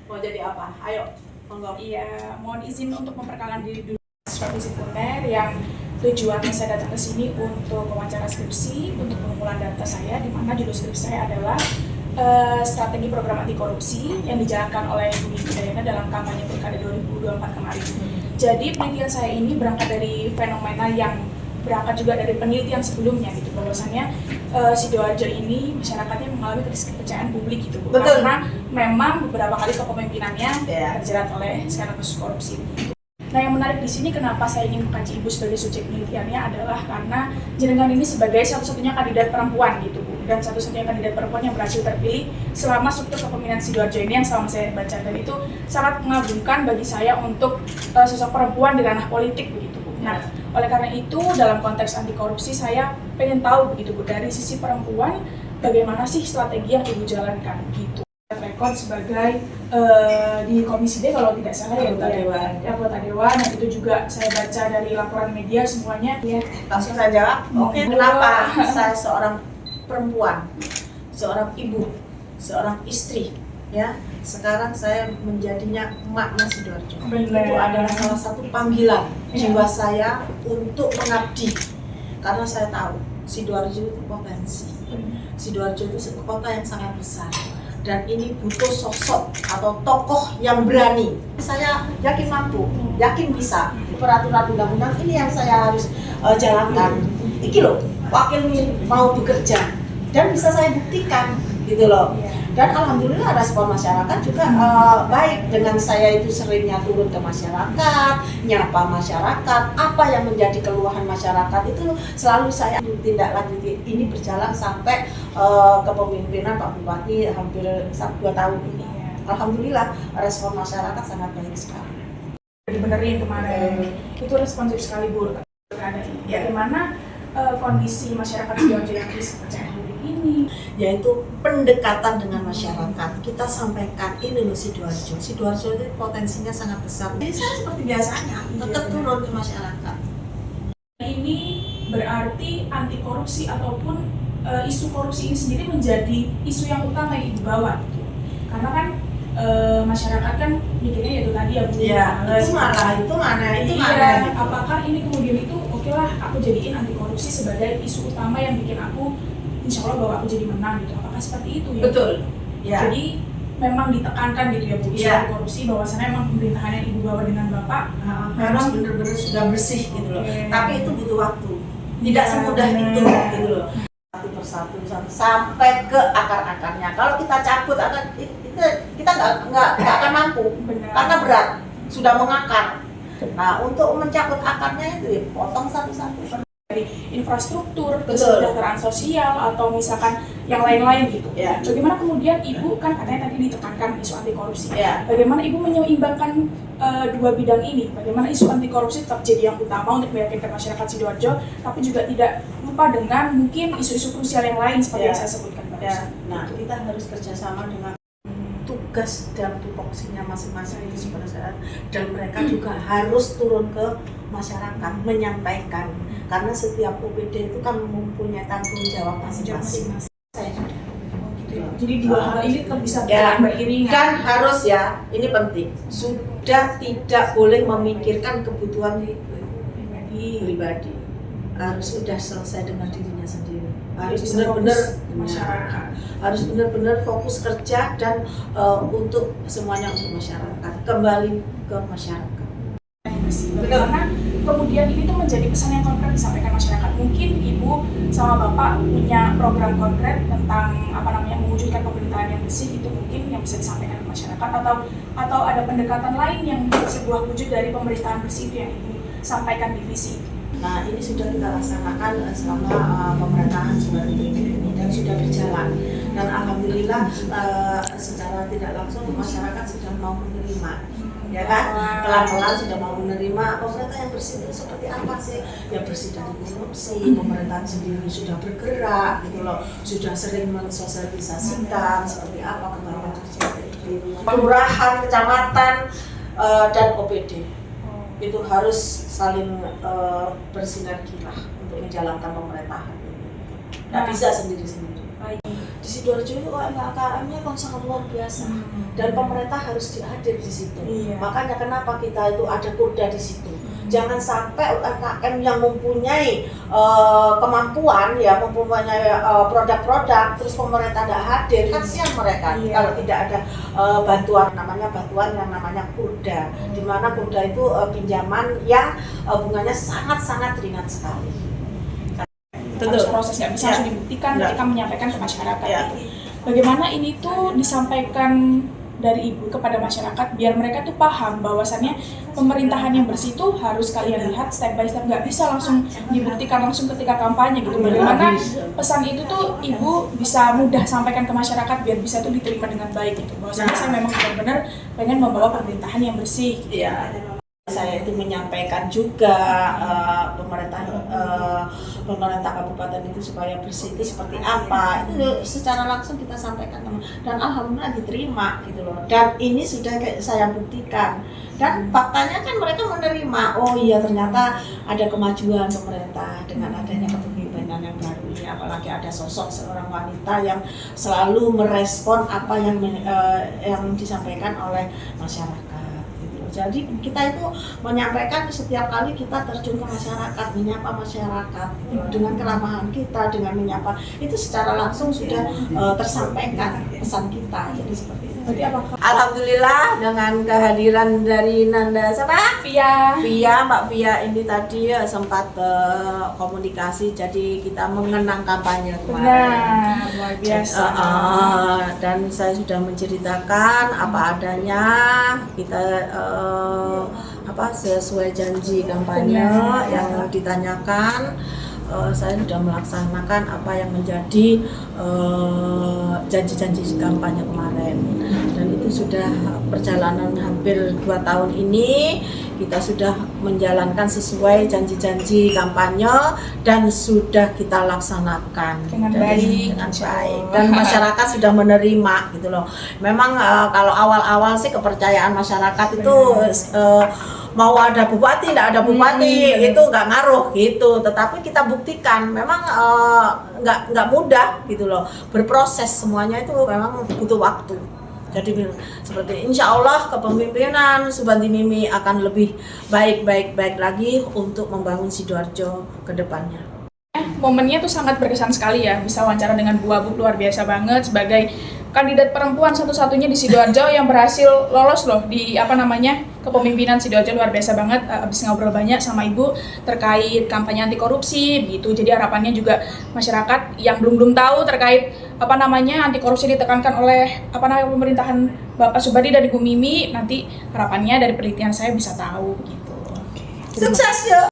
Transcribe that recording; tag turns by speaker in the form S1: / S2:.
S1: Mau jadi apa? Ayo, monggo.
S2: Iya, mohon izin untuk memperkenalkan diri dulu. Mahasiswa Uner yang tujuannya saya datang ke sini untuk wawancara skripsi, untuk pengumpulan data saya, di mana judul skripsi saya adalah strategi program anti korupsi yang dijalankan oleh Budi Gidayana dalam kampanye Pilkada 2024 kemarin. Jadi penelitian saya ini berangkat dari fenomena yang berangkat juga dari penelitian sebelumnya gitu, bahwasannya Sidoarjo ini masyarakatnya mengalami krisis kepercayaan publik gitu,
S1: Betul.
S2: karena memang beberapa kali kepemimpinannya terjerat oleh skandal kasus korupsi. Nah, yang menarik di sini kenapa saya ingin mengkaji Ibu sebagai subjek penelitiannya adalah karena jenengan ini sebagai satu-satunya kandidat perempuan gitu Bu, dan satu-satunya kandidat perempuan yang berhasil terpilih selama struktur kepemimpinan Sidoarjo ini yang selama saya baca, dan itu sangat mengagumkan bagi saya untuk sosok perempuan di ranah politik begitu Bu. Nah, oleh karena itu dalam konteks anti korupsi saya pengen tahu begitu Bu, dari sisi perempuan bagaimana sih strategi yang Ibu jalankan gitu. Rekod sebagai di Komisi D kalau tidak salah ya anggota dewan, dan itu juga saya baca dari laporan media semuanya ya.
S1: Langsung saya jawab. Oke, kenapa saya seorang perempuan, seorang ibu, seorang istri, ya. Sekarang saya menjadinya emaknya Sidoarjo. Itu adalah salah satu panggilan jiwa saya untuk mengabdi. Karena saya tahu Sidoarjo itu potensi. Sidoarjo itu kota yang sangat besar. Dan ini butuh sosok atau tokoh yang berani. Saya yakin mampu, yakin bisa. Peraturan undang-undang ini yang saya harus jalankan. Iki loh, wakil mau bekerja dan bisa saya buktikan gitu loh. Dan alhamdulillah respon masyarakat juga baik, dengan saya itu seringnya turun ke masyarakat, nyapa masyarakat, apa yang menjadi keluhan masyarakat itu selalu saya tindak lanjuti. Ini berjalan sampai kepemimpinan Pak Bupati hampir 2 tahun ini. Alhamdulillah respon masyarakat sangat baik sekali.
S2: Dibenerin kemarin, itu responsif sekali Bu. Bagaimana kondisi masyarakat Sidoarjo yang krisis kepercayaan publik ini?
S1: Yaitu pendekatan dengan masyarakat. Kita sampaikan ini loh Sidoarjo. Sidoarjo itu potensinya sangat besar. Jadi saya seperti biasanya tetap turun ke masyarakat.
S2: Ini berarti anti korupsi ataupun isu korupsi ini sendiri menjadi isu yang utama yang Ibu bawa gitu. Karena kan masyarakat kan mikirnya yaitu tadi ya Bu.
S1: Iya, itu mana.
S2: Apakah ini kemudian itu oke lah aku jadiin anti korupsi sebagai isu utama yang bikin aku insya Allah bahwa aku jadi menang gitu. Apakah seperti itu ya?
S1: Betul. Ya.
S2: Jadi memang ditekankan gitu ya Bu, isu anti korupsi, bahwasannya memang pemerintahan yang Ibu bawa dengan Bapak
S1: harus benar-benar sudah bersih gitu loh. Tapi itu butuh waktu. Tidak semudah itu gitu loh. Satu persatu sampai ke akar-akarnya. Kalau kita cabut akan kita nggak akan mampu. Karena berat, sudah mengakar. Nah, untuk mencabut akarnya itu dipotong satu-satu.
S2: Dari infrastruktur, kesejahteraan sosial, atau misalkan yang lain-lain gitu.
S1: Ya.
S2: Bagaimana kemudian Ibu, kan katanya tadi ditekankan isu anti korupsi.
S1: Ya.
S2: Bagaimana Ibu menyeimbangkan dua bidang ini? Bagaimana isu anti korupsi tetap jadi yang utama untuk meyakinkan masyarakat Sidoarjo, tapi juga tidak lupa dengan mungkin isu-isu krusial yang lain seperti yang saya sebutkan barusan.
S1: Nah, kita harus kerjasama dengan tugas dan tupoksinya masing-masing itu sebenarnya, dan mereka juga harus turun ke masyarakat menyampaikan, karena setiap OPD itu kan mempunyai tanggung jawab masing-masing. Saya sudah.
S2: Jadi dua hal ini tetap bisa berjalan beriringan.
S1: Dan harus ya, ini penting. Sudah tidak boleh memikirkan kebutuhan pribadi. Harus sudah selesai dengan dirinya sendiri. Harus benar-benar
S2: masyarakat.
S1: Harus benar-benar fokus kerja dan untuk semuanya untuk masyarakat. Kembali ke masyarakat.
S2: Karena kemudian ini tuh menjadi pesan yang konkret disampaikan masyarakat. Mungkin Ibu sama Bapak punya program konkret tentang mewujudkan pemerintahan yang bersih, itu mungkin yang bisa disampaikan ke masyarakat, atau ada pendekatan lain yang sebuah wujud dari pemerintahan bersih itu yang Ibu sampaikan di visi.
S1: Nah, ini sudah kita laksanakan selama pemerintahan Suharto ini dan sudah berjalan. Dan alhamdulillah secara tidak langsung masyarakat sudah mau menerima, ya kan? Pelan-pelan sudah mau menerima pemerintah yang bersih itu seperti apa sih? Yang bersih dari korupsi, pemerintahan sendiri sudah bergerak gitu loh, sudah sering mensosialisasikan seperti apa kebaikan terjadi di kelurahan, kecamatan, dan OPD. Itu harus saling bersinergi lah untuk menjalankan pemerintahan ini. Nggak bisa sendiri-sendiri. di Sidoarjo itu UMKM-nya kan sangat luar biasa dan pemerintah harus hadir di situ. Makanya kenapa kita itu ada Kurda di situ. Jangan sampai UMKM yang mempunyai kemampuan ya, mempunyai produk-produk terus pemerintah tidak hadir, kasihan mereka kalau tidak ada bantuan yang namanya Kurda, di mana Kurda itu pinjaman yang bunganya sangat-sangat ringan sekali.
S2: Harus proses, nggak bisa langsung dibuktikan ketika menyampaikan ke masyarakat. Bagaimana ini tuh disampaikan dari Ibu kepada masyarakat biar mereka tuh paham bahwasannya pemerintahan yang bersih itu harus kalian lihat step by step, nggak bisa langsung dibuktikan langsung ketika kampanye gitu. Bagaimana pesan itu tuh Ibu bisa mudah sampaikan ke masyarakat biar bisa tuh diterima dengan baik gitu, bahwasannya saya memang benar-benar pengen membawa pemerintahan yang bersih gitu.
S1: Saya itu menyampaikan juga pemerintah kabupaten itu supaya bersih itu seperti apa, itu secara langsung kita sampaikan dan alhamdulillah diterima gitu loh. Dan ini sudah saya buktikan dan faktanya kan mereka menerima. Oh iya, ternyata ada kemajuan pemerintah dengan adanya kepemimpinan yang baru ini, apalagi ada sosok seorang wanita yang selalu merespon apa yang disampaikan oleh masyarakat. Jadi kita itu menyampaikan setiap kali kita terjun ke masyarakat, menyapa masyarakat gitu, dengan keramahan kita, dengan menyapa itu secara langsung sudah tersampaikan pesan kita. Jadi seperti itu. Alhamdulillah dengan kehadiran dari Nanda Via, Mbak Via ini tadi sempat komunikasi, jadi kita mengenang kampanye kemarin.
S2: Luar biasa.
S1: Dan saya sudah menceritakan apa adanya, kita sesuai janji kampanye yang ditanyakan. Saya sudah melaksanakan apa yang menjadi janji-janji kampanye kemarin, dan itu sudah perjalanan hampir 2 tahun ini kita sudah menjalankan sesuai janji-janji kampanye dan sudah kita laksanakan
S2: dengan baik
S1: dan masyarakat sudah menerima gitu loh. Memang kalau awal-awal sih kepercayaan masyarakat itu mau ada bupati, tidak ada bupati itu nggak ngaruh gitu, tetapi kita buktikan memang nggak mudah gitu loh, berproses semuanya itu memang butuh waktu. Jadi seperti insya Allah kepemimpinan Subanti Mimi akan lebih baik lagi untuk membangun Sidoarjo ke depannya.
S2: Momennya tuh sangat berkesan sekali ya, bisa wawancara dengan Bu Abu, luar biasa banget sebagai kandidat perempuan satu-satunya di Sidoarjo yang berhasil lolos loh di kepemimpinan Sidoarjo, luar biasa banget. Abis ngobrol banyak sama Ibu terkait kampanye anti korupsi begitu. Jadi harapannya juga masyarakat yang belum tahu terkait anti korupsi ditekankan oleh pemerintahan Bapak Subadi dan Ibu Mimi, nanti harapannya dari penelitian saya bisa tahu begitu.
S1: Sukses ya.